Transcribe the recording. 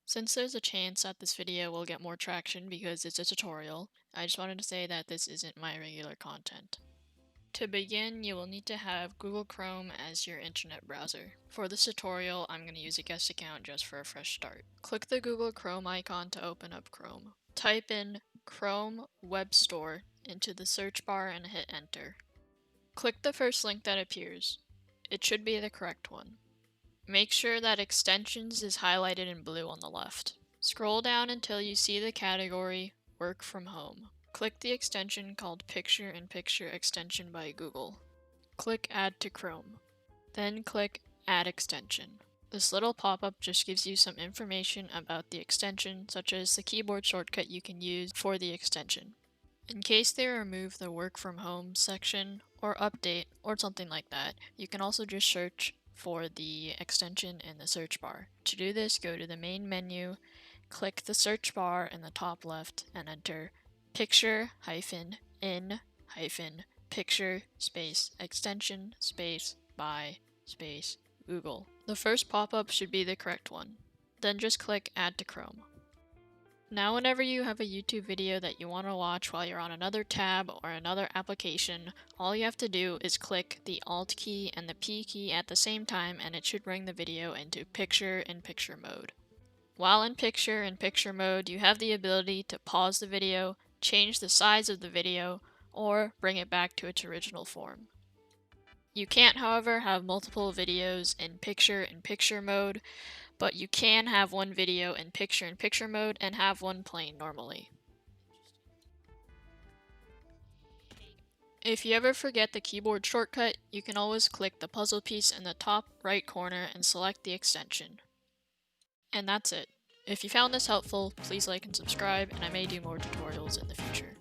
Since there's a chance that this video will get more traction because it's a tutorial, I just wanted to say that this isn't my regular content. To begin, you will need to have Google Chrome as your internet browser. For this tutorial, I'm going to use a guest account just for a fresh start. Click the Google Chrome icon to open up Chrome. Type in Chrome Web Store into the search bar and hit enter. Click the first link that appears. It should be the correct one. Make sure that Extensions is highlighted in blue on the left. Scroll down until you see the category Work from Home. Click the extension called Picture-in-Picture Extension by Google. Click Add to Chrome. Then click Add Extension. This little pop-up just gives you some information about the extension, such as the keyboard shortcut you can use for the extension. In case they remove the Work from Home section, or update, or something like that, you can also just search for the extension in the search bar. To do this, go to the main menu, click the search bar in the top left, and enter picture-in-picture space extension space by space Google. The first pop-up should be the correct one. Then just click Add to Chrome. Now whenever you have a YouTube video that you want to watch while you're on another tab or another application, all you have to do is click the Alt key and the P key at the same time and it should bring the video into picture-in-picture mode. While in picture-in-picture mode, you have the ability to pause the video, change the size of the video, or bring it back to its original form. You can't, however, have multiple videos in picture-in-picture mode, but you can have one video in picture-in-picture mode and have one playing normally. If you ever forget the keyboard shortcut, you can always click the puzzle piece in the top right corner and select the extension. And that's it. If you found this helpful, please like and subscribe, and I may do more tutorials in the future.